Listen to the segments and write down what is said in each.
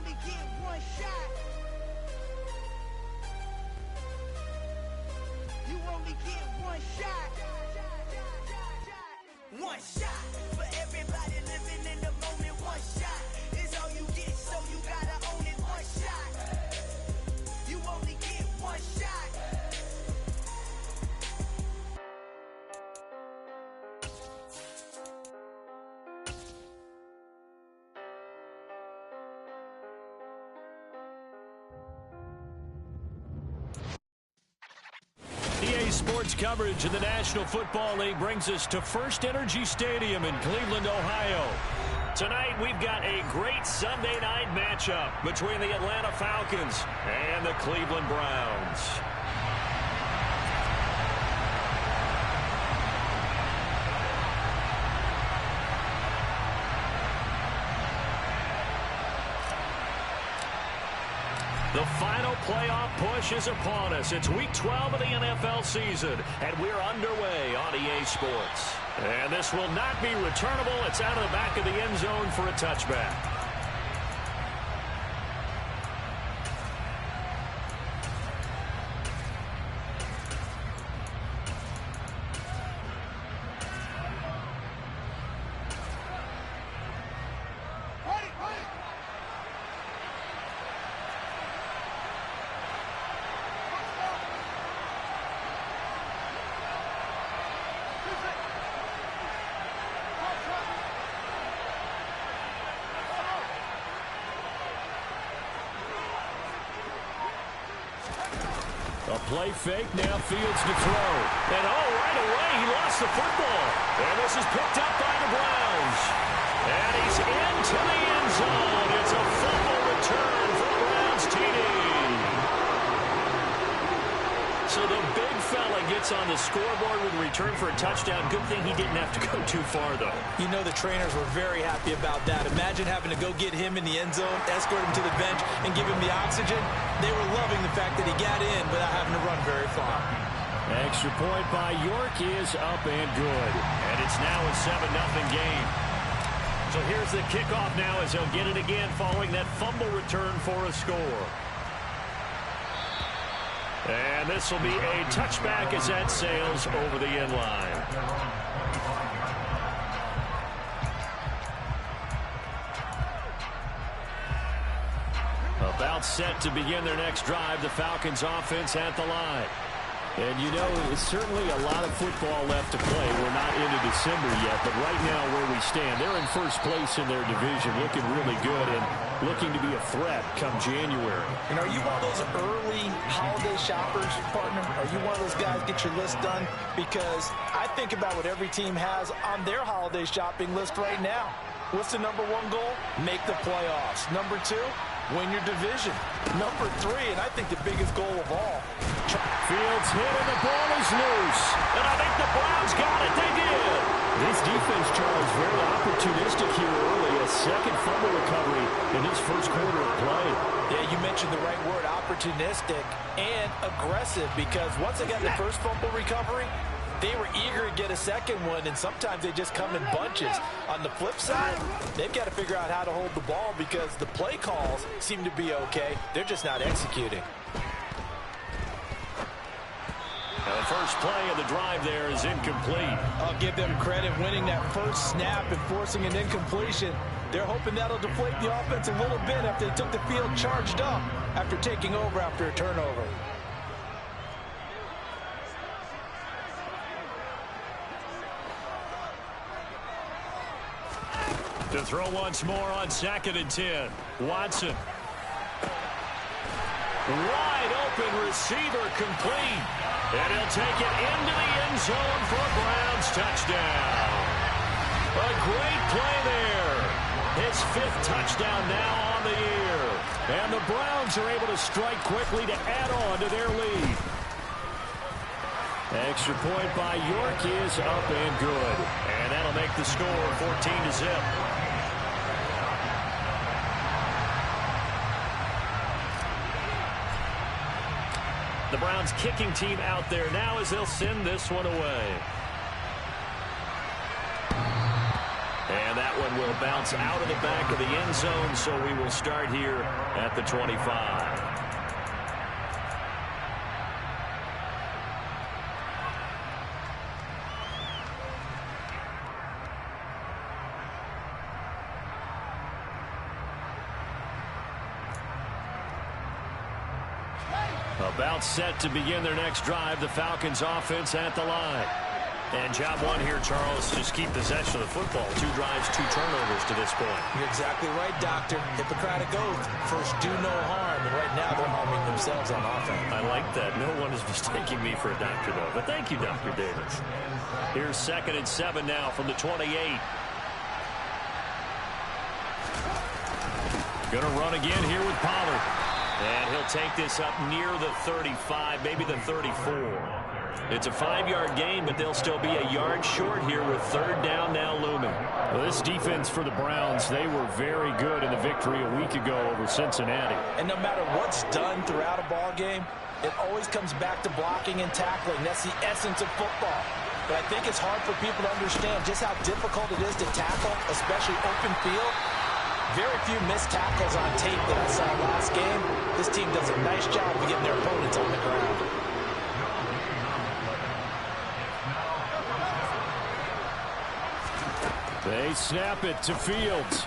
only get one shot. You only get one shot. One shot for everybody living in the moment. One shot is all you get, so you gotta own it. One shot. You only get one shot. EA Sports coverage of the National Football League brings us to First Energy Stadium in Cleveland, Ohio. Tonight, we've got a great Sunday night matchup between the Atlanta Falcons and the Cleveland Browns. The final playoff push is upon us. It's Week 12 of the NFL season, and we're underway on EA Sports. And this will not be returnable. It's out of the back of the end zone for a touchback. A play fake, now Fields to throw. And right away, he lost the football. And this is picked up by the Browns. And he's into the end zone. It's a fumble return for the Browns TD. So the big fella gets on the scoreboard with a return for a touchdown. Good thing he didn't have to go too far, though. You know the trainers were very happy about that. Imagine having to go get him in the end zone, escort him to the bench, and give him the oxygen. They were loving the fact that he got in without having to run very far. Extra point by York is up and good. And it's now a 7-0 game. So here's the kickoff now as he'll get it again following that fumble return for a score. And this will be a touchback as that sails over the end line. About set to begin their next drive, the Falcons offense at the line. And you know, it's certainly a lot of football left to play. We're not into December yet, but right now where we stand, they're in first place in their division, looking really good and looking to be a threat come January. And are you one of those early holiday shoppers, partner? Are you one of those guys get your list done? Because I think about what every team has on their holiday shopping list right now. What's the number one goal? Make the playoffs. Number two, win your division. Number three, and I think the biggest goal of all. Fields hit and the ball is loose. And I think the Browns got it. They did. This defense, Charles, very opportunistic here early. A second fumble recovery in his first quarter of play. Yeah, you mentioned the right word, opportunistic and aggressive, because once they got the first fumble recovery, they were eager to get a second one, and sometimes they just come in bunches. On the flip side, they've got to figure out how to hold the ball because the play calls seem to be okay. They're just not executing. Now the first play of the drive there is incomplete. I'll give them credit winning that first snap and forcing an incompletion. They're hoping that'll deflate the offense a little bit after they took the field charged up after taking over after a turnover. To throw once more on 2nd and 10. Watson. Wide open receiver complete. And he'll take it into the end zone for a Browns touchdown. A great play there. His 5th touchdown now on the year. And the Browns are able to strike quickly to add on to their lead. Extra point by York is up and good. And that'll make the score 14-0. The Browns kicking team out there now as they'll send this one away. And that that one will bounce out of the back of the end zone, so we will start here at the 25. About set to begin their next drive, the Falcons offense at the line. And job one here, Charles, just keep possession of the football. 2 drives, 2 turnovers to this point. You're exactly right, Doctor. Hippocratic oath. First, do no harm. And right now, they're harming themselves on offense. I like that. No one is mistaking me for a doctor, though. But thank you, Dr. Davis. Here's 2nd and 7 now from the 28. Going to run again here with Pollard. And he'll take this up near the 35, maybe the 34. It's a 5-yard gain, but they'll still be a yard short here with 3rd down now looming. Well, this defense for the Browns, they were very good in the victory a week ago over Cincinnati. And no matter what's done throughout a ball game, it always comes back to blocking and tackling. That's the essence of football. But I think it's hard for people to understand just how difficult it is to tackle, especially open field. Very few missed tackles on tape that I saw last game. This team does a nice job of getting their opponents on the ground. They snap it to Fields.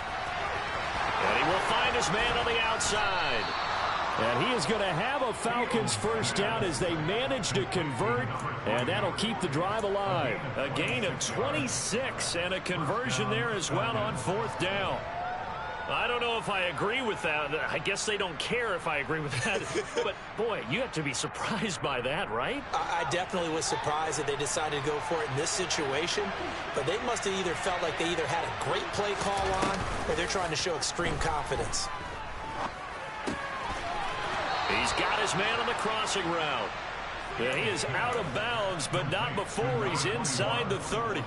And he will find his man on the outside. And he is going to have a Falcons first down as they manage to convert, and that'll keep the drive alive. A gain of 26 and a conversion there as well on 4th down. I don't know if I agree with that. I guess they don't care if I agree with that. But, boy, you have to be surprised by that, right? I definitely was surprised that they decided to go for it in this situation. But they must have either felt like they either had a great play call on or they're trying to show extreme confidence. He's got his man on the crossing route. Yeah, he is out of bounds, but not before he's inside the 30.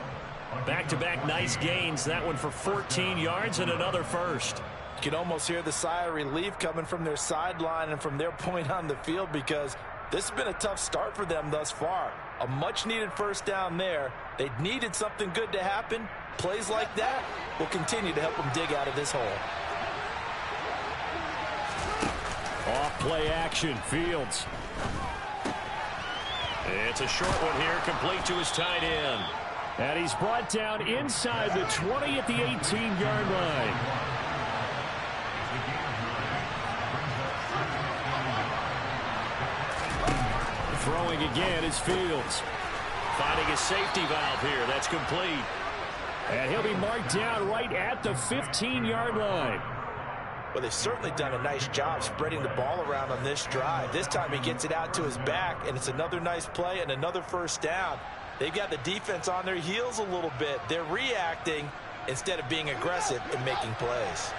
Back-to-back nice gains. That one for 14 yards and another first. You can almost hear the sigh of relief coming from their sideline and from their point on the field because this has been a tough start for them thus far. A much-needed first down there. They needed something good to happen. Plays like that will continue to help them dig out of this hole. Off play action, Fields. It's a short one here, complete to his tight end. And he's brought down inside the 20 at the 18-yard line. Throwing again is Fields. Finding a safety valve here. That's complete. And he'll be marked down right at the 15-yard line. Well, they've certainly done a nice job spreading the ball around on this drive. This time he gets it out to his back, and it's another nice play and another first down. They've got the defense on their heels a little bit. They're reacting instead of being aggressive and making plays.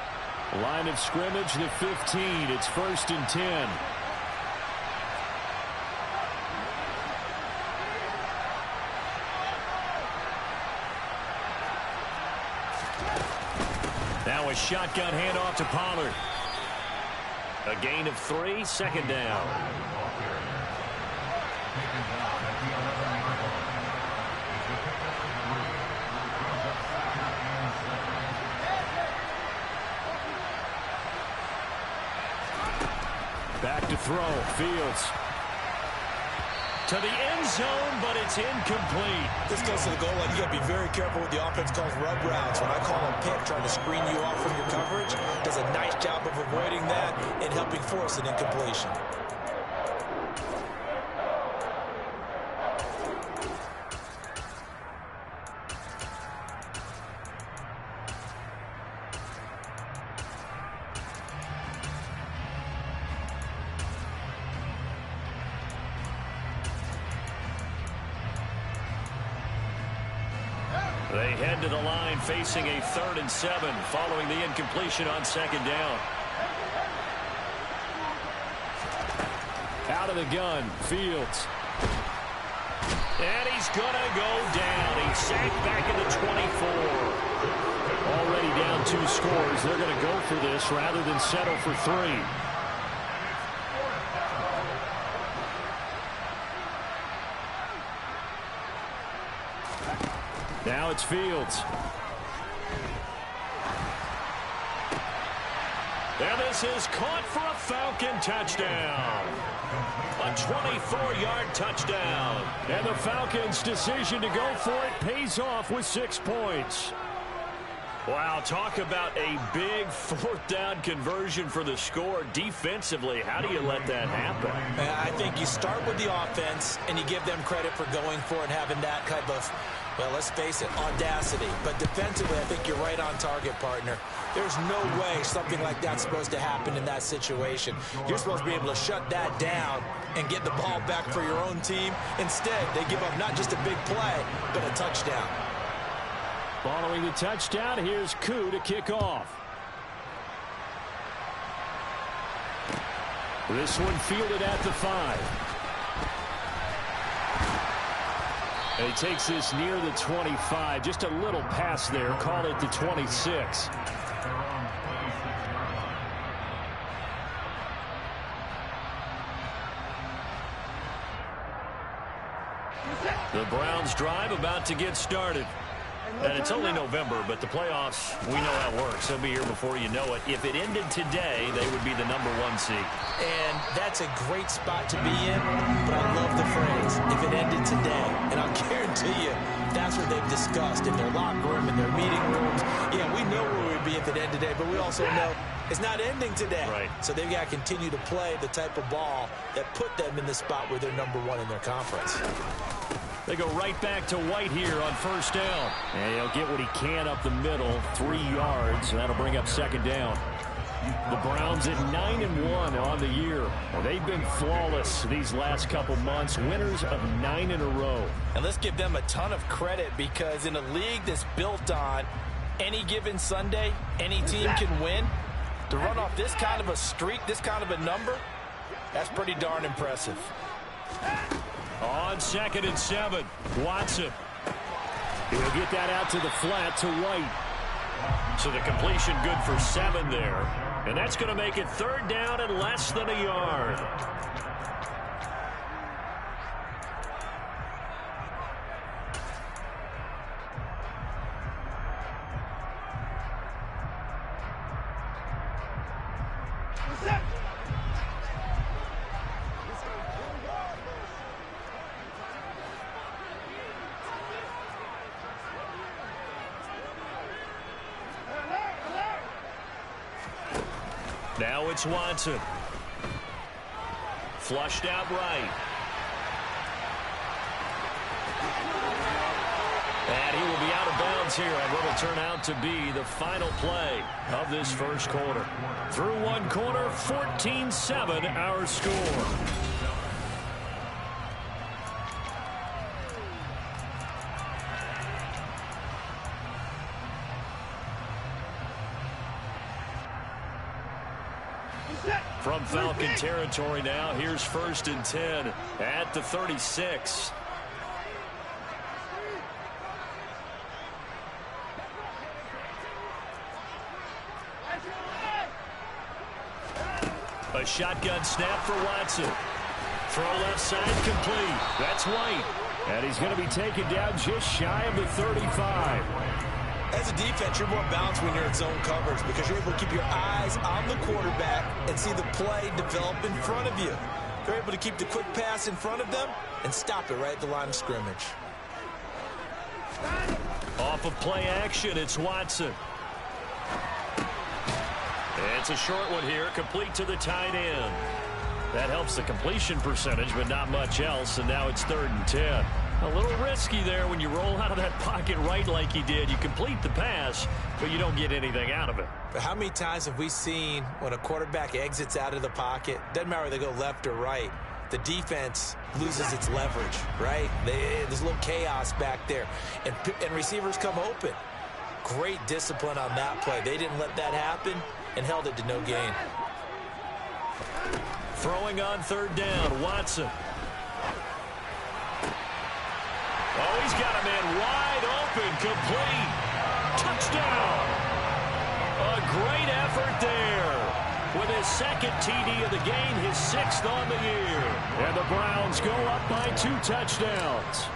Line of scrimmage, the 15. It's 1st and 10. Now a shotgun handoff to Pollard. A gain of 3, 2nd down. Back to throw, Fields. To the end zone, but it's incomplete. This goes to the goal line. You got to be very careful with the offense calls rub routes. When I call a pick, trying to screen you off from your coverage, does a nice job of avoiding that and helping force an incompletion. They head to the line facing a 3rd and 7 following the incompletion on 2nd down. Out of the gun, Fields. And he's going to go down. He's sacked back in the 24. Already down 2 scores. They're going to go for this rather than settle for 3. Now it's Fields. And this is caught for a Falcon touchdown. A 24-yard touchdown. And the Falcons' decision to go for it pays off with 6 points. Wow, talk about a big fourth down conversion for the score. Defensively, how do you let that happen? I think you start with the offense, and you give them credit for going for it and having that type of, well, let's face it, audacity. But defensively, I think you're right on target, partner. There's no way something like that's supposed to happen in that situation. You're supposed to be able to shut that down and get the ball back for your own team. Instead, they give up not just a big play, but a touchdown. Following the touchdown, here's Koo to kick off. This one fielded at the 5. And he takes this near the 25. Just a little pass there. Call it the 26. The Browns drive about to get started. And it's only November, but the playoffs, we know how it works. They'll be here before you know it. If it ended today, they would be the #1 seed. And that's a great spot to be in, but I love the phrase, if it ended today. And I'll guarantee you, that's what they've discussed in their locker room, in their meeting rooms. Yeah, we know where we'd be if it ended today, but we also know it's not ending today. Right. So they've got to continue to play the type of ball that put them in the spot where they're #1 in their conference. They go right back to White here on first down. And he'll get what he can up the middle, 3 yards. And that'll bring up second down. The Browns at 9-1 on the year. They've been flawless these last couple months, winners of 9 in a row. And let's give them a ton of credit, because in a league that's built on any given Sunday, any team can win. To run off this kind of a streak, this kind of a number, that's pretty darn impressive. On 2nd and 7, Watson. He'll get that out to the flat to White. So the completion good for 7 there. And that's going to make it 3rd down and less than a yard. Now it's Watson. Flushed out right. And he will be out of bounds here on what will turn out to be the final play of this first quarter. Through one quarter, 14-7 our score. From Falcon territory now, here's 1st and 10 at the 36. A shotgun snap for Watson. Throw left side complete. That's White. And he's going to be taken down just shy of the 35. As a defense, you're more balanced when you're in zone coverage, because you're able to keep your eyes on the quarterback and see the play develop in front of you. You're able to keep the quick pass in front of them and stop it right at the line of scrimmage. Off of play action, it's Watson. It's a short one here, complete to the tight end. That helps the completion percentage, but not much else, and now it's 3rd and 10. A little risky there when you roll out of that pocket right like he did. You complete the pass, but you don't get anything out of it. But how many times have we seen when a quarterback exits out of the pocket, doesn't matter whether they go left or right, the defense loses its leverage, right? There's a little chaos back there, and receivers come open. Great discipline on that play. They didn't let that happen and held it to no gain. Throwing on 3rd down, Watson. Oh, he's got a man wide open, complete. Touchdown. A great effort there. With his 2nd TD of the game, his 6th on the year. And the Browns go up by 2 touchdowns.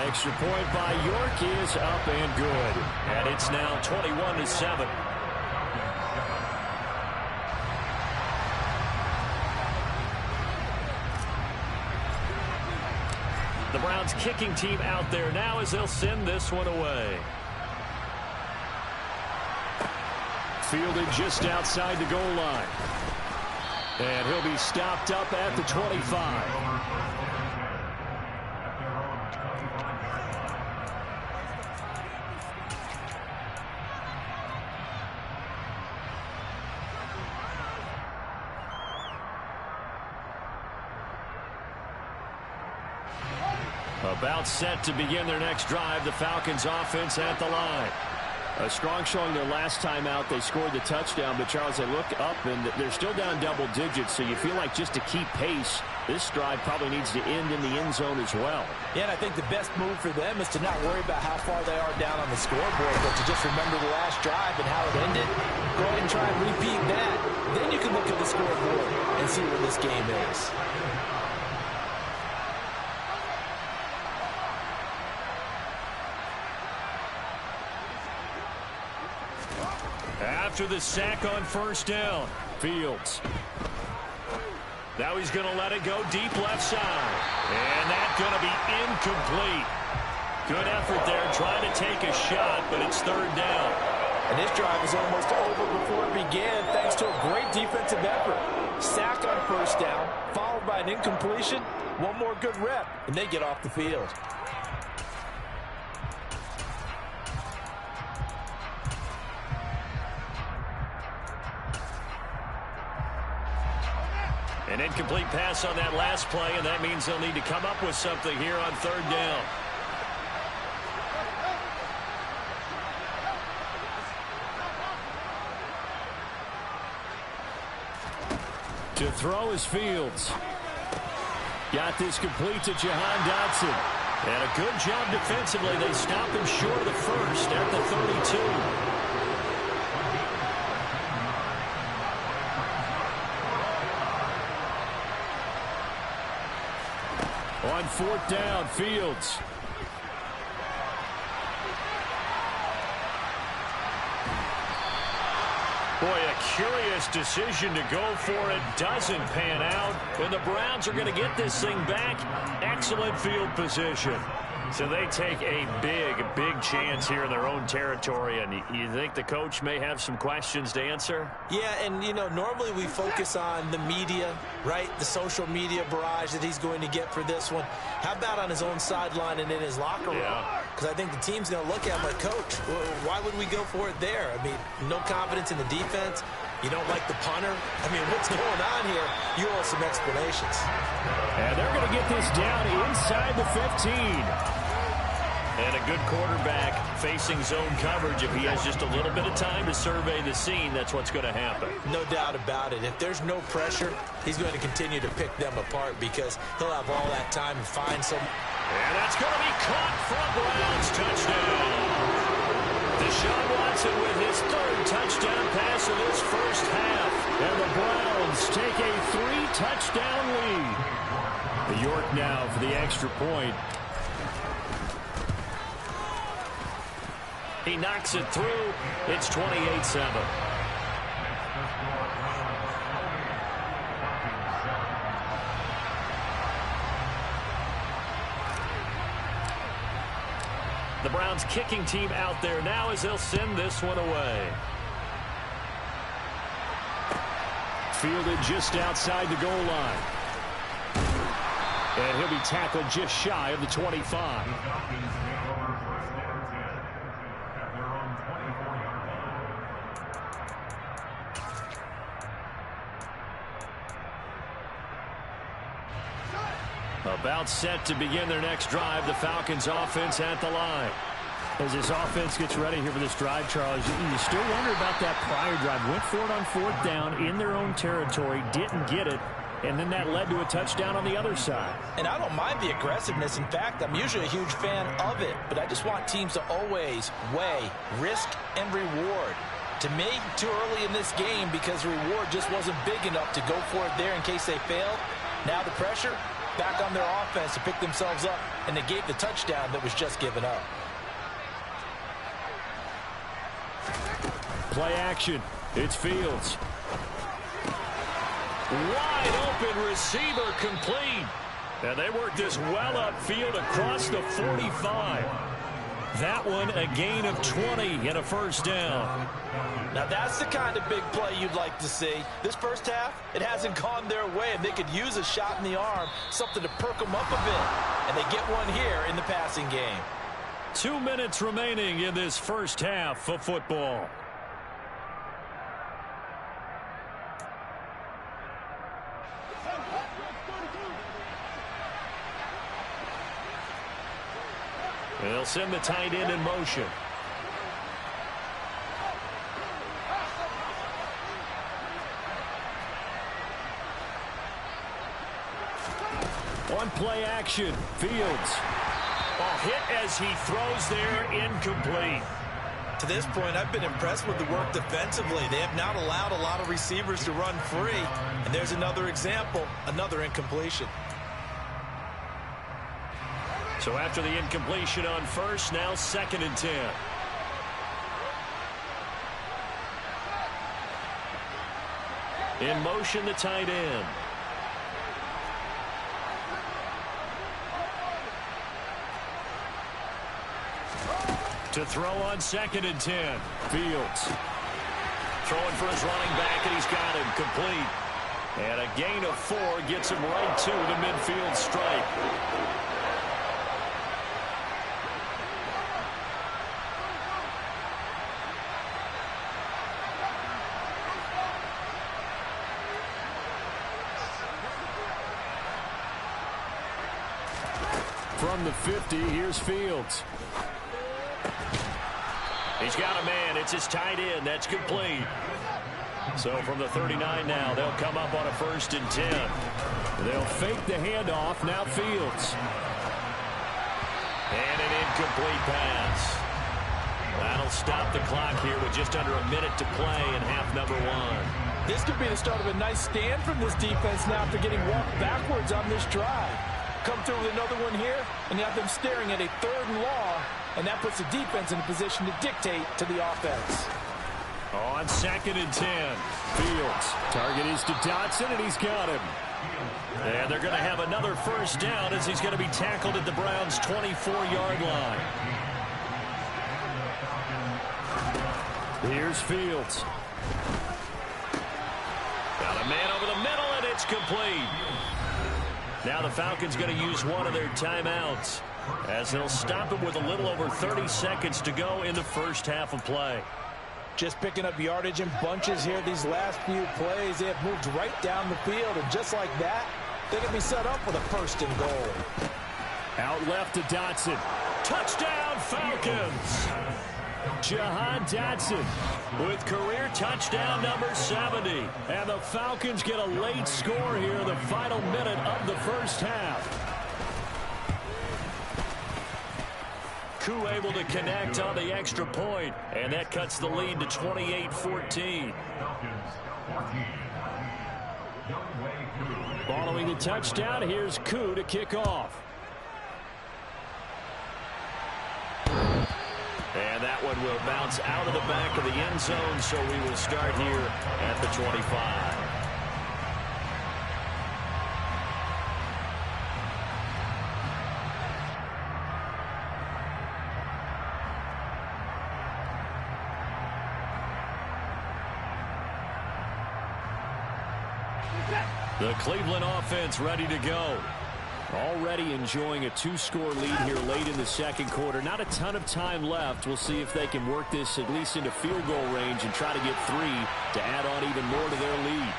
Extra point by York is up and good. And it's now 21-7. The Browns kicking team out there now as they'll send this one away. Fielded just outside the goal line. And he'll be stopped up at the 25. About set to begin their next drive. The Falcons offense at the line. A strong showing their last time out. They scored the touchdown, but Charles, they look up and they're still down double digits, so you feel like just to keep pace, this drive probably needs to end in the end zone as well. Yeah, and I think the best move for them is to not worry about how far they are down on the scoreboard, but to just remember the last drive and how it ended. Go ahead and try and repeat that. Then you can look at the scoreboard and see where this game is. After the sack on first down, Fields. Now he's going to let it go deep left side. And that's going to be incomplete. Good effort there trying to take a shot, but it's third down. And this drive is almost over before it began thanks to a great defensive effort. Sack on first down, followed by an incompletion. One more good rep, and they get off the field. An incomplete pass on that last play, and that means they'll need to come up with something here on third down. To throw is Fields. Got this complete to Jahan Dotson. And a good job defensively. They stop him short of the first at the 32. On fourth down, Fields. Boy, a curious decision to go for it. Doesn't pan out. And the Browns are going to get this thing back. Excellent field position. So they take a big chance here in their own territory. And you think the coach may have some questions to answer? Yeah, and, you know, normally we focus on the media, right? The social media barrage that he's going to get for this one. How about on his own sideline and in his locker room? Because I think the team's going to look at him like, Coach, why would we go for it there? I mean, no confidence in the defense. You don't like the punter? I mean, what's going on here? You owe some explanations. And they're going to get this down inside the 15. And a good quarterback facing zone coverage. If he has just a little bit of time to survey the scene, that's what's going to happen. No doubt about it. If there's no pressure, he's going to continue to pick them apart because he'll have all that time to find some. And that's going to be caught for a Browns touchdown. Deshaun Watson with his third touchdown pass of this first half. And the Browns take a 3-touchdown lead. The York now for the extra point. He knocks it through. It's 28-7. The Browns kicking team out there now as they'll send this one away. Fielded just outside the goal line. And he'll be tackled just shy of the 25. About set to begin their next drive. The Falcons offense at the line. As this offense gets ready here for this drive, Charles, you still wonder about that prior drive. Went for it on fourth down in their own territory, didn't get it, and then that led to a touchdown on the other side. And I don't mind the aggressiveness. In fact, I'm usually a huge fan of it, but I just want teams to always weigh risk and reward. To me, too early in this game because the reward just wasn't big enough to go for it there in case they failed. Now the pressure, back on their offense to pick themselves up, and they gave the touchdown that was just given up. Play action. It's Fields. Wide open receiver complete. And they work this well upfield across the 45. That one a gain of 20 and a first down. Now that's the kind of big play you'd like to see. This first half, it hasn't gone their way, and they could use a shot in the arm, something to perk them up a bit. And they get one here in the passing game. 2 minutes remaining in this first half of football. They'll send the tight end in motion. One play action. Fields. A hit as he throws there, incomplete. To this point, I've been impressed with the work defensively. They have not allowed a lot of receivers to run free. And there's another example, another incompletion. So after the incompletion on first, now 2nd and 10. In motion, the tight end. To throw on 2nd and 10. Fields. Throwing for his running back, and he's got him complete. And a gain of 4 gets him right to the midfield stripe. From the 50, here's Fields. He's got a man. It's his tight end. That's complete. So from the 39 now, they'll come up on a 1st and 10. They'll fake the handoff. Now Fields. And an incomplete pass. That'll stop the clock here with just under a minute to play in half number 1. This could be the start of a nice stand from this defense now after getting walked backwards on this drive. Come through with another one here, and you have them staring at a 3rd and long, and that puts the defense in a position to dictate to the offense. On 2nd and 10, Fields. Target is to Dotson, and he's got him. And they're going to have another first down as he's going to be tackled at the Browns' 24-yard line. Here's Fields. Got a man over the middle, and it's complete. Now the Falcons going to use one of their timeouts as they'll stop it with a little over 30 seconds to go in the first half of play. Just picking up yardage in bunches here these last few plays. They have moved right down the field, and just like that, they're going to be set up with a 1st and goal. Out left to Dotson. Touchdown, Falcons! Jahan Dotson with career touchdown number 70. And the Falcons get a late score here in the final minute of the first half. Koo able to connect on the extra point, and that cuts the lead to 28-14. Following the touchdown, here's Koo to kick off. And that one will bounce out of the back of the end zone, so we will start here at the 25. The Cleveland offense ready to go. Already enjoying a 2-score lead here late in the 2nd quarter. Not a ton of time left. We'll see if they can work this at least into field goal range and try to get 3 to add on even more to their lead.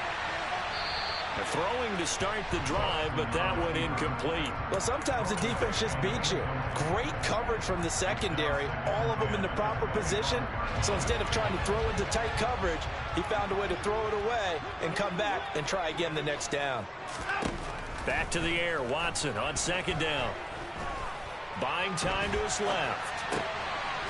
They're throwing to start the drive, but that one incomplete. Well, sometimes the defense just beats you. Great coverage from the secondary, all of them in the proper position. So instead of trying to throw into tight coverage, he found a way to throw it away and come back and try again the next down. Back to the air, Watson on 2nd down. Buying time to his left.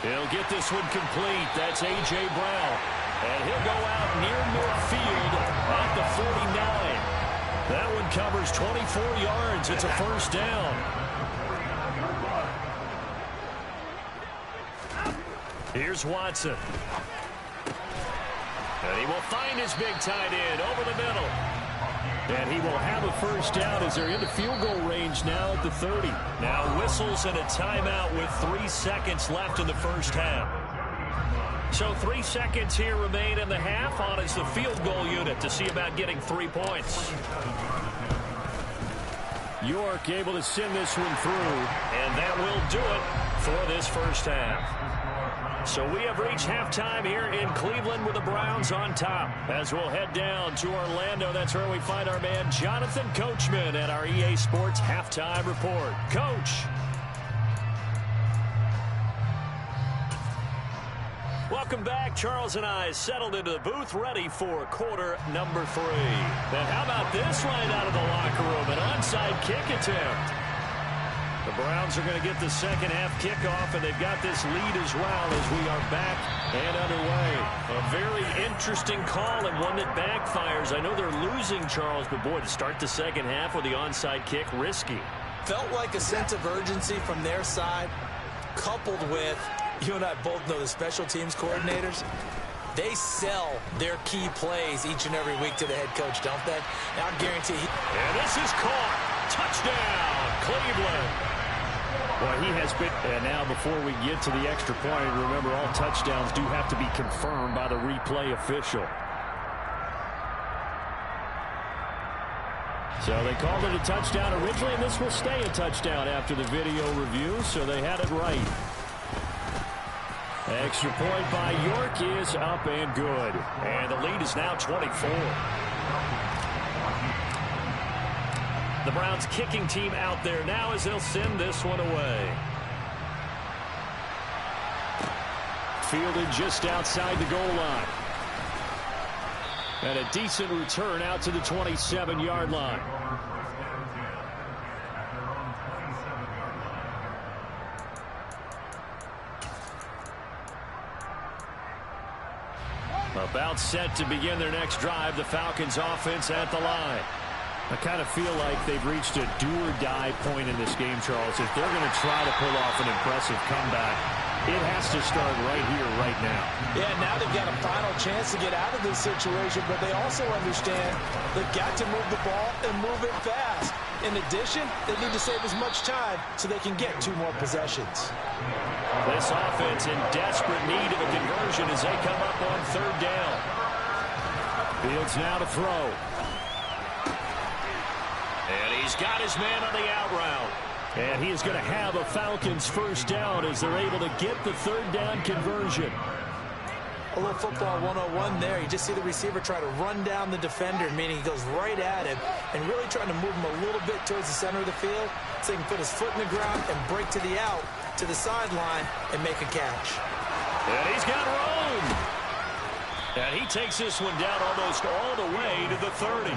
He'll get this one complete. That's A.J. Brown. And he'll go out near midfield at the 49. That one covers 24 yards. It's a first down. Here's Watson. And he will find his big tight end over the middle. And he will have a first down as they're into field goal range now at the 30. Now whistles and a timeout with 3 seconds left in the first half. So 3 seconds here remain in the half. On is the field goal unit to see about getting 3 points. York able to send this one through. And that will do it for this first half. So we have reached halftime here in Cleveland with the Browns on top. As we'll head down to Orlando, that's where we find our man Jonathan Coachman at our EA Sports Halftime Report. Coach. Welcome back. Charles and I settled into the booth ready for quarter number 3. And how about this right out of the locker room? An onside kick attempt. The Browns are going to get the second half kickoff, and they've got this lead as well as we are back and underway. A very interesting call and one that backfires. I know they're losing, Charles, but boy, to start the second half with the onside kick, risky. Felt like a sense of urgency from their side, coupled with, you and I both know the special teams coordinators, they sell their key plays each and every week to the head coach, don't they? Now I guarantee and this is caught. Touchdown, Cleveland. Well, he has been, and now before we get to the extra point, remember all touchdowns do have to be confirmed by the replay official. So they called it a touchdown originally, and this will stay a touchdown after the video review, so they had it right. Extra point by York is up and good. And the lead is now 24. The Browns kicking team out there now as they'll send this one away. Fielded just outside the goal line. And a decent return out to the 27-yard line. About set to begin their next drive. The Falcons offense at the line. I kind of feel like they've reached a do-or-die point in this game, Charles. If they're going to try to pull off an impressive comeback, it has to start right here, right now. Yeah, now they've got a final chance to get out of this situation, but they also understand they've got to move the ball and move it fast. In addition, they need to save as much time so they can get 2 more possessions. This offense in desperate need of a conversion as they come up on 3rd down. Fields now to throw. And he's got his man on the out route. And he is going to have a Falcons first down as they're able to get the 3rd down conversion. A little football 101 there. You just see the receiver try to run down the defender, meaning he goes right at him and really trying to move him a little bit towards the center of the field so he can put his foot in the ground and break to the out, to the sideline, and make a catch. And he's got room. And he takes this one down almost all the way to the 30.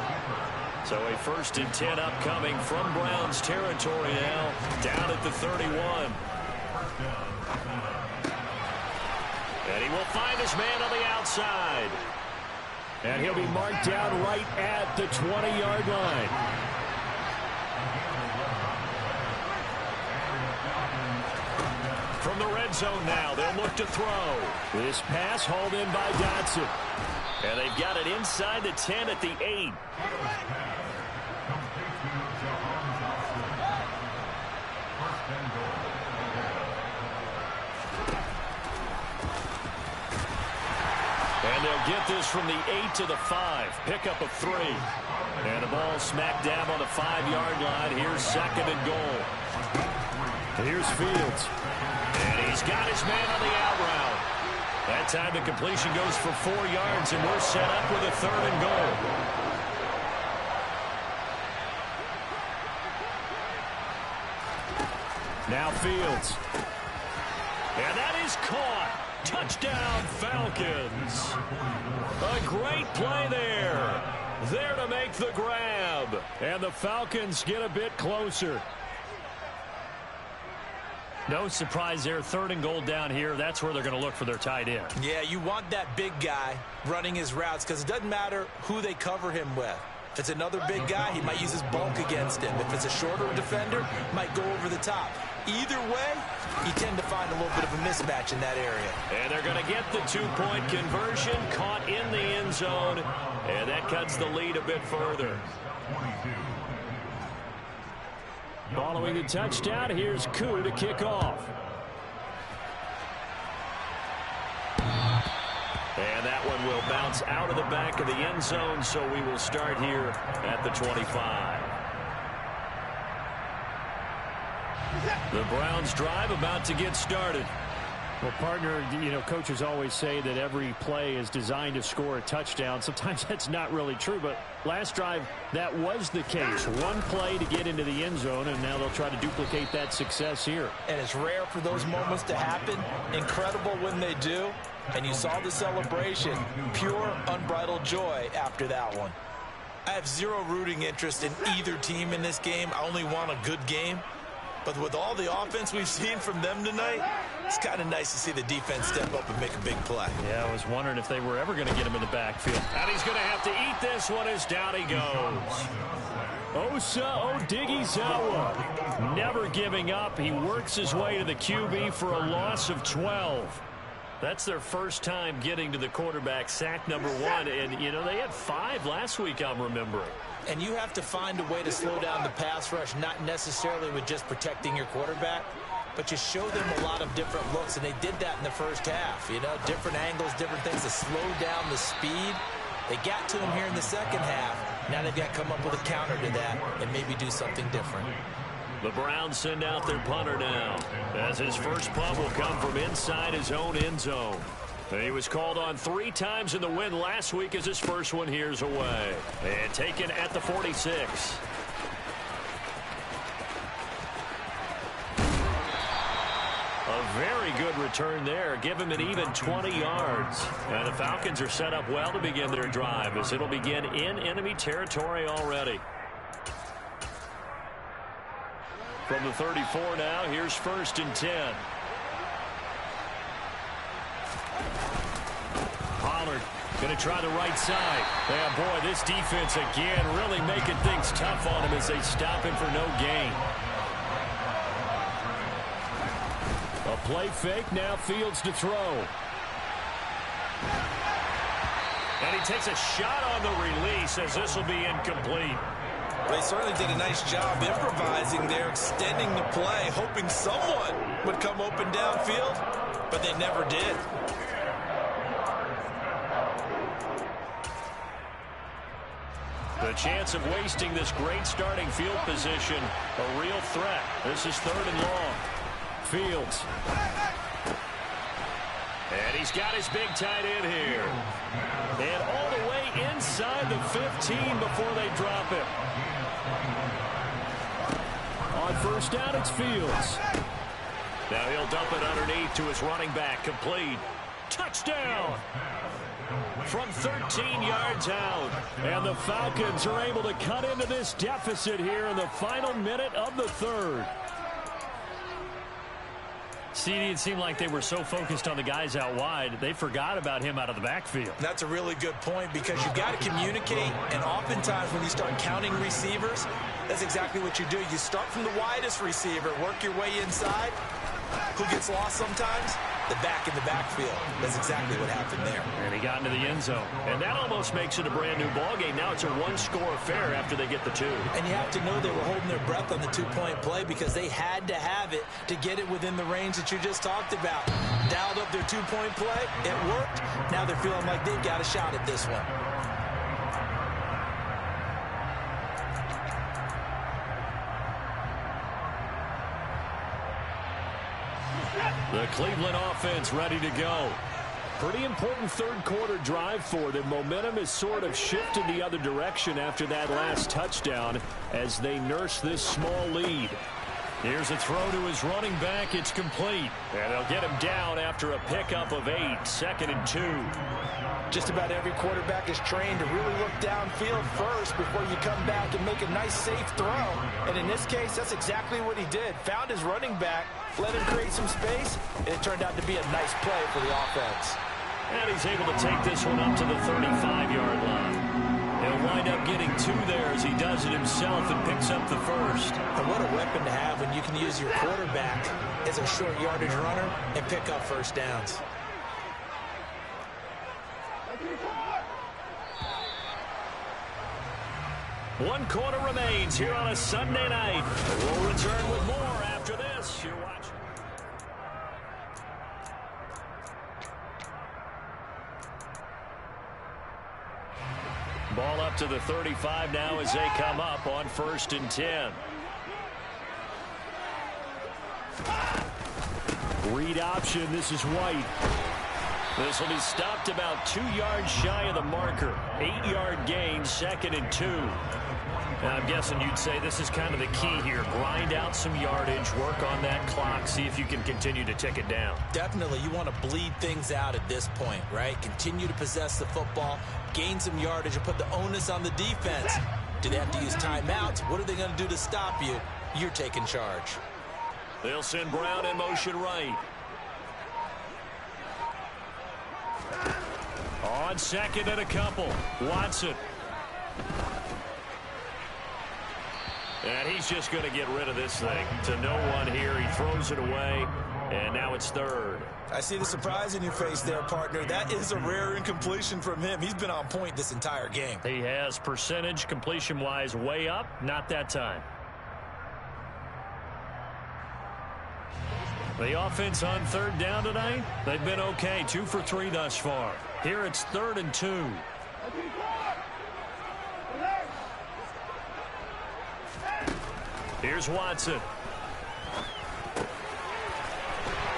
So a 1st and 10 upcoming from Browns territory now, down at the 31. And he will find his man on the outside. And he'll be marked down right at the 20-yard line. From the red zone now, they'll look to throw. This pass hauled in by Dotson. And they've got it inside the 10 at the 8. And they'll get this from the 8 to the 5. Pickup of 3. And the ball smack dab on the 5-yard line. Here's 2nd and goal. Here's Fields. And he's got his man on the out route. That time the completion goes for 4 yards, and we're set up with a 3rd and goal. Now Fields. And that is caught. Touchdown, Falcons. A great play there. There to make the grab. And the Falcons get a bit closer. No surprise there. 3rd and goal down here. That's where they're going to look for their tight end. Yeah, you want that big guy running his routes because it doesn't matter who they cover him with. If it's another big guy, he might use his bulk against him. If it's a shorter defender, might go over the top. Either way, you tend to find a little bit of a mismatch in that area. And they're going to get the 2-point conversion, caught in the end zone, and that cuts the lead a bit further. Following the touchdown, here's Koo to kick off. And that one will bounce out of the back of the end zone, so we will start here at the 25. The Browns drive about to get started. Well, partner, you know, coaches always say that every play is designed to score a touchdown. Sometimes that's not really true, but last drive, that was the case. One play to get into the end zone, and now they'll try to duplicate that success here. And it's rare for those moments to happen. Incredible when they do. And you saw the celebration. Pure, unbridled joy after that one. I have zero rooting interest in either team in this game. I only want a good game. But with all the offense we've seen from them tonight, it's kind of nice to see the defense step up and make a big play. Yeah, I was wondering if they were ever going to get him in the backfield. And he's going to have to eat this one as down he goes. Osa Odighizuwa never giving up. He works his way to the QB for a loss of 12. That's their first time getting to the quarterback, sack number 1. And, you know, they had 5 last week, I'm remembering. And you have to find a way to slow down the pass rush, not necessarily with just protecting your quarterback, but you show them a lot of different looks, and they did that in the first half. You know, different angles, different things to slow down the speed. They got to him here in the second half. Now they've got to come up with a counter to that and maybe do something different. The Browns send out their punter now, as his first punt will come from inside his own end zone. He was called on 3 times in the win last week as his first one here's away. And taken at the 46. A very good return there. Give him an even 20 yards. And the Falcons are set up well to begin their drive, as it'll begin in enemy territory already. From the 34 now, here's 1st and 10. Pollard going to try the right side. Yeah, boy, this defense again really making things tough on him as they stop him for no gain. A play fake, now Fields to throw. And he takes a shot on the release as this will be incomplete. They certainly did a nice job improvising there, extending the play, hoping someone would come open downfield, but they never did. The chance of wasting this great starting field position, a real threat. This is 3rd and long. Fields. And he's got his big tight end here. And all the way inside the 15 before they drop him. On 1st down, it's Fields. Now he'll dump it underneath to his running back. Complete. Touchdown! From 13 yards out. And the Falcons are able to cut into this deficit here in the final minute of the 3rd. CD, it seemed like they were so focused on the guys out wide, they forgot about him out of the backfield. That's a really good point, because you've got to communicate, and oftentimes when you start counting receivers, that's exactly what you do. You start from the widest receiver, work your way inside. Who gets lost sometimes? The back in the backfield. That's exactly what happened there. And he got into the end zone. And that almost makes it a brand-new ballgame. Now it's a 1-score affair after they get the 2. And you have to know they were holding their breath on the 2-point play, because they had to have it to get it within the range that you just talked about. Dialed up their 2-point play. It worked. Now they're feeling like they've got a shot at this one. The Cleveland offense ready to go. Pretty important 3rd quarter drive for them. Momentum has sort of shifted the other direction after that last touchdown as they nurse this small lead. Here's a throw to his running back. It's complete. And they'll get him down after a pickup of 8. 2nd and 2. Just about every quarterback is trained to really look downfield first before you come back and make a nice, safe throw. And in this case, that's exactly what he did. Found his running back, let him create some space, and it turned out to be a nice play for the offense. And he's able to take this one up to the 35-yard line. He'll wind up getting 2 there as he does it himself and picks up the first. And what a weapon to have when you can use your quarterback as a short yardage runner and pick up first downs. One quarter remains here on a Sunday night. We'll return with more after this. You're watching. Ball up to the 35 now as they come up on 1st and 10. Read option. This is White. This will be stopped about 2 yards shy of the marker. 8-yard gain, 2nd and 2. Now, I'm guessing you'd say this is kind of the key here. Grind out some yardage, work on that clock, see if you can continue to tick it down. Definitely, you want to bleed things out at this point, right? Continue to possess the football, gain some yardage, and put the onus on the defense. Do they have to use timeouts? What are they going to do to stop you? You're taking charge. They'll send Brown in motion right. On 2nd and a couple, Watson. And he's just going to get rid of this thing to no one here. He throws it away, and now it's 3rd. I see the surprise in your face there, partner. That is a rare incompletion from him. He's been on point this entire game. He has percentage completion-wise way up, not that time. The offense on 3rd down tonight, they've been okay, 2 for 3 thus far. Here it's 3rd and 2. Here's Watson.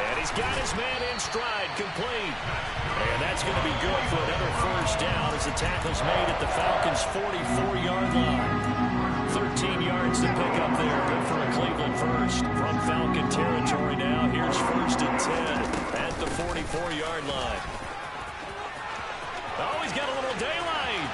And he's got his man in stride, complete. And that's going to be good for another 1st down as the tackle's made at the Falcons' 44-yard line. 13 yards to pick up there. Good for a Cleveland first. From Falcon territory now, here's 1st and 10 at the 44-yard line. Oh, he's got a little daylight.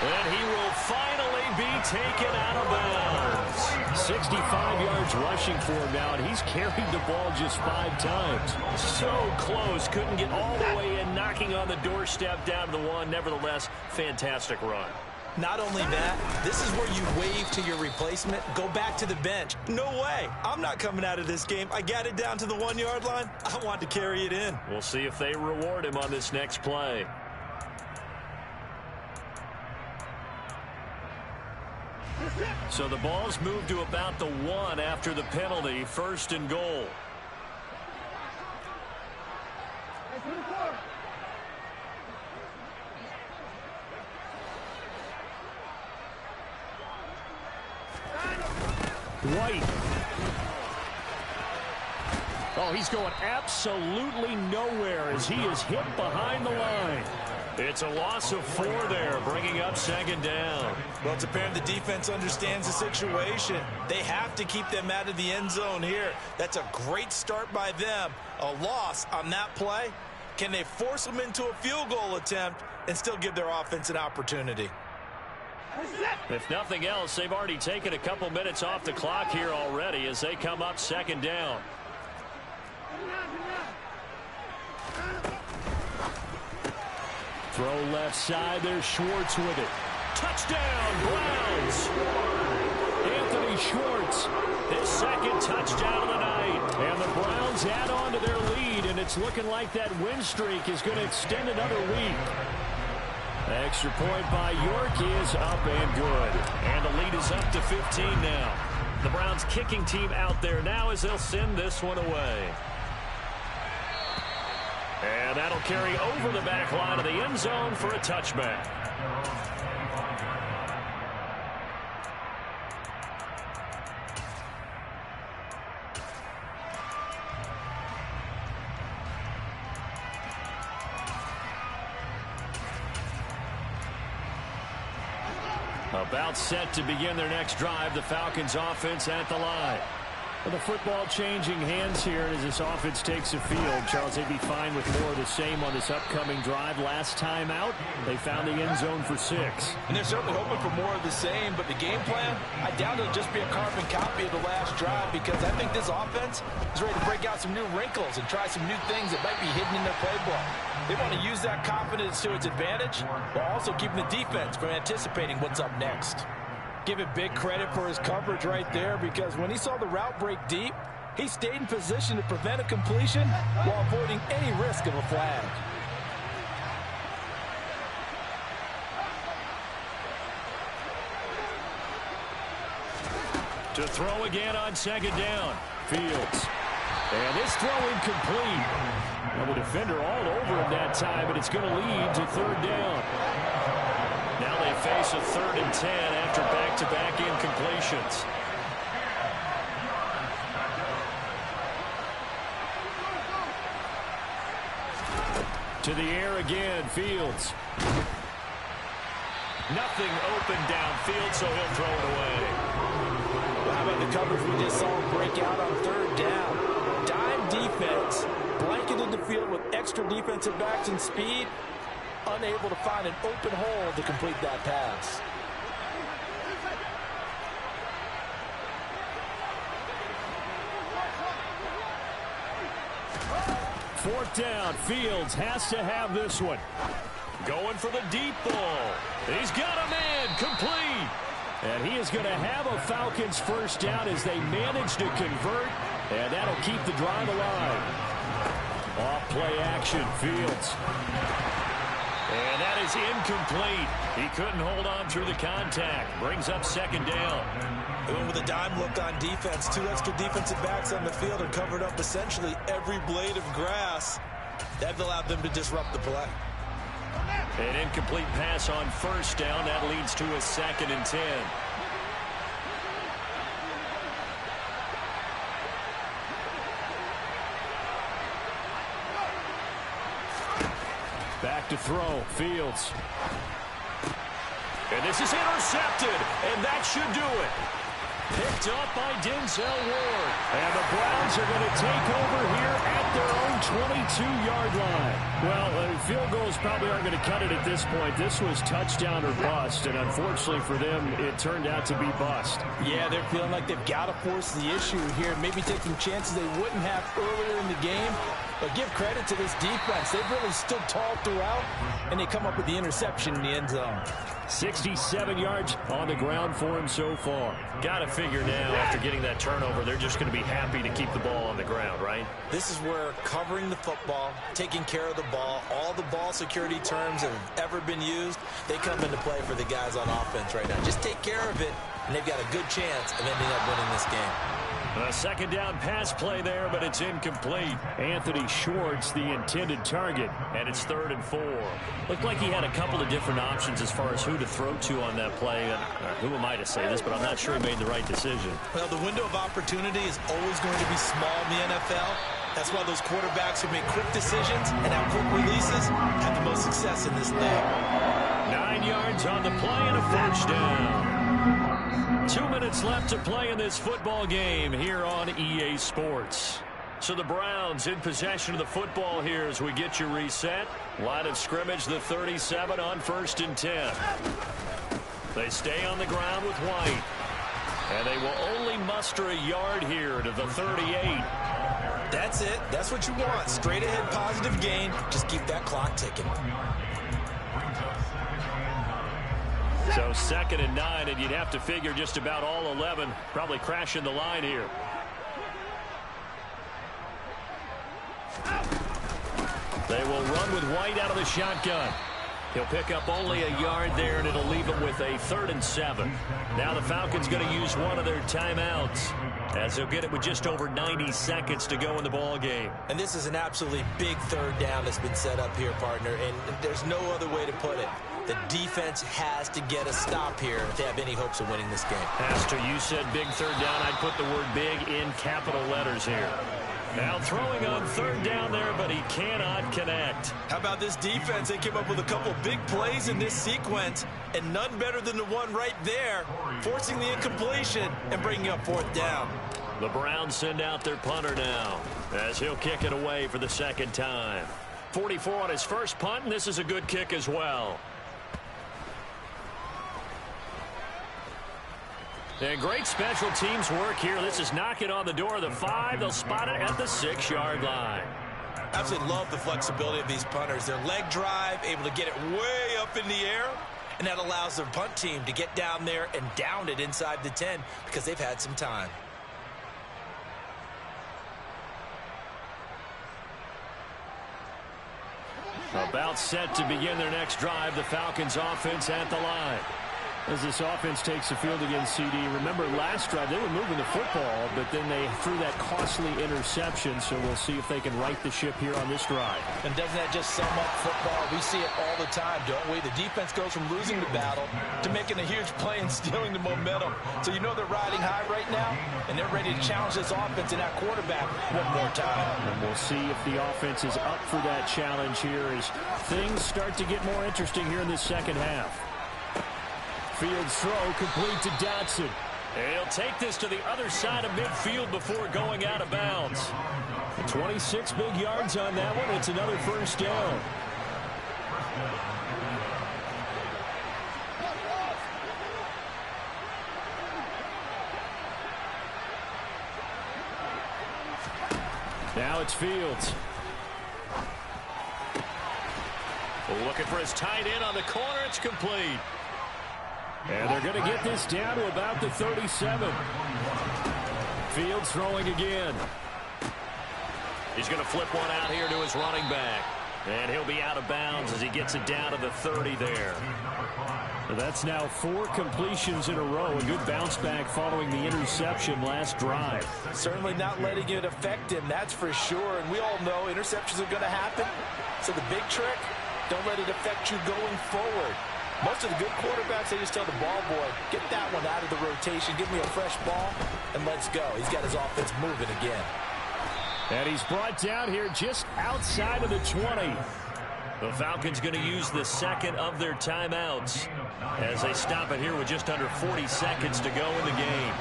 And he will finally be taken out of bounds. 65 yards rushing for him now, and he's carried the ball just 5 times. So close, couldn't get all the way in, knocking on the doorstep down to the 1. Nevertheless, fantastic run. Not only that, this is where you wave to your replacement, go back to the bench. No way. I'm not coming out of this game. I got it down to the 1-yard line. I want to carry it in. We'll see if they reward him on this next play. So the ball's moved to about the 1 after the penalty. 1st and goal. White. Oh, he's going absolutely nowhere as he is hit behind the line. It's a loss of 4 there, bringing up 2nd down. Well, it's apparent the defense understands the situation. They have to keep them out of the end zone here. That's a great start by them. A loss on that play. Can they force them into a field goal attempt and still give their offense an opportunity? If nothing else, they've already taken a couple minutes off the clock here already as they come up 2nd down. Throw left side. There's Schwartz with it. Touchdown, Browns. Anthony Schwartz, his 2nd touchdown of the night. And the Browns add on to their lead, and it's looking like that win streak is going to extend another week. Extra point by York is up and good. And the lead is up to 15 now. The Browns kicking team out there now as they'll send this one away. And that'll carry over the back line of the end zone for a touchback. About set to begin their next drive, the Falcons offense at the line. Well, the football changing hands here as this offense takes the field. Charles, they'd be fine with more of the same on this upcoming drive. Last time out, they found the end zone for 6. And they're certainly hoping for more of the same, but the game plan, I doubt it'll just be a carbon copy of the last drive, because I think this offense is ready to break out some new wrinkles and try some new things that might be hidden in their playbook. They want to use that confidence to its advantage while also keeping the defense from anticipating what's up next. Give it big credit for his coverage right there, because when he saw the route break deep, he stayed in position to prevent a completion while avoiding any risk of a flag. To throw again on 2nd down. Fields. And this throw incomplete. Well, the defender all over him that time, but it's going to lead to 3rd down. Now they face a 3rd and 10 after back-to-back incompletions. To the air again, Fields. Nothing open downfield, so he'll throw it away. Well, how about the coverage we just saw break out on 3rd down? Dime defense, blanketed the field with extra defensive backs and speed, unable to find an open hole to complete that pass. Fourth down, Fields has to have this one. Going for the deep ball. He's got a man, complete. And he is going to have a Falcons first down as they manage to convert, and that'll keep the drive alive. Off play action, Fields. And that is incomplete. He couldn't hold on through the contact. Brings up 2nd down. Going with a dime look on defense. 2 extra defensive backs on the field are covered up essentially every blade of grass. That allowed them to disrupt the play. An incomplete pass on 1st down. That leads to a 2nd and 10. Back to throw, Fields. And this is intercepted, and that should do it. Picked up by Denzel Ward. And the Browns are going to take over here at their own 22-yard line. Well, field goals probably aren't going to cut it at this point. This was touchdown or bust, and unfortunately for them, it turned out to be bust. Yeah, they're feeling like they've got to force the issue here, maybe take some chances they wouldn't have earlier in the game. But give credit to this defense. They've really stood tall throughout, and they come up with the interception in the end zone. 67 yards on the ground for him so far. Got to figure now, after getting that turnover, they're just going to be happy to keep the ball on the ground, right? This is where covering the football, taking care of the ball, all the ball security terms that have ever been used, they come into play for the guys on offense right now. Just take care of it, and they've got a good chance of ending up winning this game. A 2nd down pass play there, but it's incomplete. Anthony Schwartz, the intended target, and it's 3rd and 4. Looked like he had a couple of different options as far as who to throw to on that play. And who am I to say this, but I'm not sure he made the right decision. Well, the window of opportunity is always going to be small in the NFL. That's why those quarterbacks who make quick decisions and have quick releases have the most success in this league. 9 yards on the play and a first down. 2 minutes left to play in this football game here on EA Sports. So the Browns in possession of the football here as we get you reset. Line of scrimmage, the 37 on 1st and 10. They stay on the ground with White. And they will only muster a yard here to the 38. That's it. That's what you want. Straight ahead positive gain. Just keep that clock ticking. So 2nd and 9, and you'd have to figure just about all 11 probably crashing the line here. They will run with White out of the shotgun. He'll pick up only a yard there, and it'll leave him with a 3rd and 7. Now the Falcons going to use one of their timeouts, as they'll get it with just over 90 seconds to go in the ball game. And this is an absolutely big 3rd down that's been set up here, partner, and there's no other way to put it. The defense has to get a stop here if they have any hopes of winning this game. Pastor, you said big 3rd down. I'd put the word big in capital letters here. Now throwing on 3rd down there, but he cannot connect. How about this defense? They came up with a couple big plays in this sequence, and none better than the one right there, forcing the incompletion and bringing up 4th down. The Browns send out their punter now as he'll kick it away for the second time. 44 on his first punt, and this is a good kick as well. And great special teams work here. This is knocking on the door of the 5. They'll spot it at the 6-yard line. Absolutely love the flexibility of these punters. Their leg drive, able to get it way up in the air, and that allows their punt team to get down there and down it inside the 10 because they've had some time. About set to begin their next drive, the Falcons offense at the line. As this offense takes the field against CD, remember last drive they were moving the football, but then they threw that costly interception, so we'll see if they can right the ship here on this drive. And doesn't that just sum up football? We see it all the time, don't we? The defense goes from losing the battle to making a huge play and stealing the momentum. So you know they're riding high right now, and they're ready to challenge this offense and that quarterback one more time. And we'll see if the offense is up for that challenge here as things start to get more interesting here in this second half. Field throw complete to Dotson. And he'll take this to the other side of midfield before going out of bounds. 26 big yards on that one. It's another first down. Now it's Fields. Looking for his tight end on the corner. It's complete. And they're going to get this down to about the 37. Fields throwing again. He's going to flip one out here to his running back. And he'll be out of bounds as he gets it down to the 30 there. That's now 4 completions in a row. A good bounce back following the interception last drive. Certainly not letting it affect him, that's for sure. And we all know interceptions are going to happen. So the big trick, don't let it affect you going forward. Most of the good quarterbacks, they just tell the ball boy, get that one out of the rotation, give me a fresh ball, and let's go. He's got his offense moving again. And he's brought down here just outside of the 20. The Falcons going to use the second of their timeouts as they stop it here with just under 40 seconds to go in the game.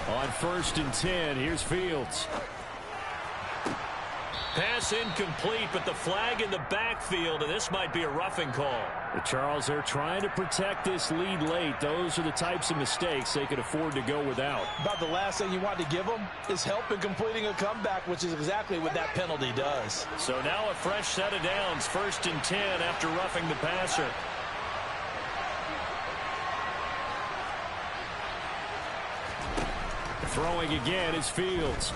On 1st and 10, here's Fields. Pass incomplete, but the flag in the backfield, and this might be a roughing call. The Charles, they're trying to protect this lead late. Those are the types of mistakes they could afford to go without. About the last thing you want to give them is help in completing a comeback, which is exactly what that penalty does. So now a fresh set of downs, 1st and 10 after roughing the passer. Throwing again is Fields.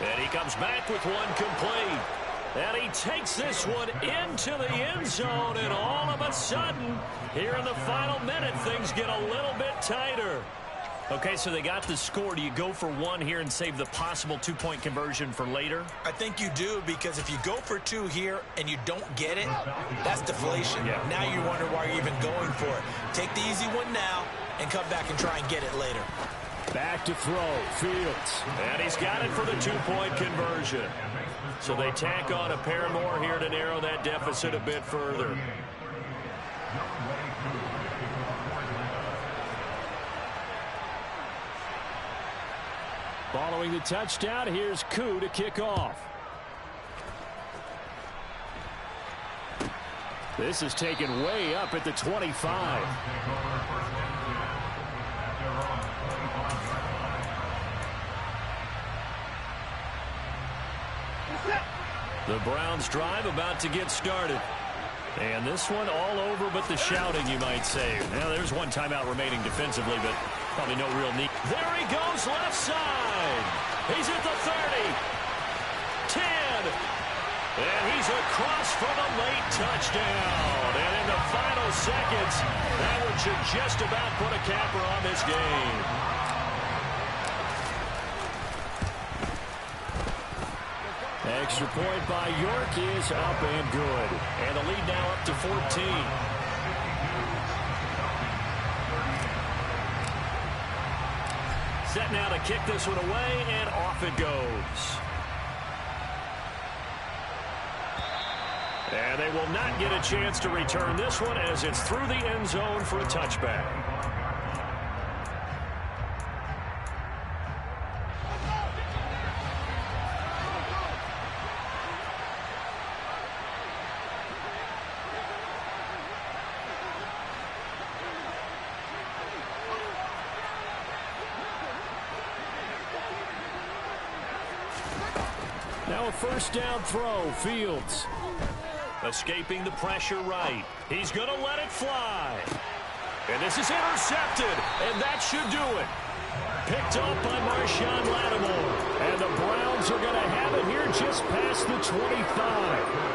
And he comes back with one complete. And he takes this one into the end zone. And all of a sudden, here in the final minute, things get a little bit tighter. Okay, so they got the score. Do you go for one here and save the possible 2-point conversion for later? I think you do, because if you go for 2 here and you don't get it, that's deflation. Yeah. Now you wonder why you're even going for it. Take the easy one now and come back and try and get it later. Back to throw, Fields. And he's got it for the 2-point conversion. So they tack on a pair more here to narrow that deficit a bit further. Following the touchdown, here's Koo to kick off. This is taken way up at the 25. The Browns drive about to get started. And this one all over but the shouting, you might say. Now, there's one timeout remaining defensively, but probably no real need. There he goes, left side. He's at the 30. 10. And he's across for the late touchdown. And in the final seconds, that one should just about put a capper on this game. Extra point by York is up and good. And the lead now up to 14. Set now to kick this one away, and off it goes. And they will not get a chance to return this one as it's through the end zone for a touchback. Now a first down throw, Fields. Escaping the pressure right. He's going to let it fly. And this is intercepted, and that should do it. Picked up by Marshawn Lattimore. And the Browns are going to have it here just past the 25.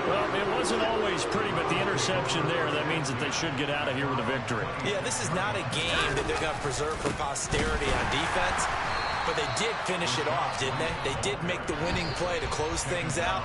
Well, it wasn't always pretty, but the interception there, that means that they should get out of here with a victory. Yeah, this is not a game that they're going to preserve for posterity on defense. But they did finish it off, didn't they? They did make the winning play to close things out.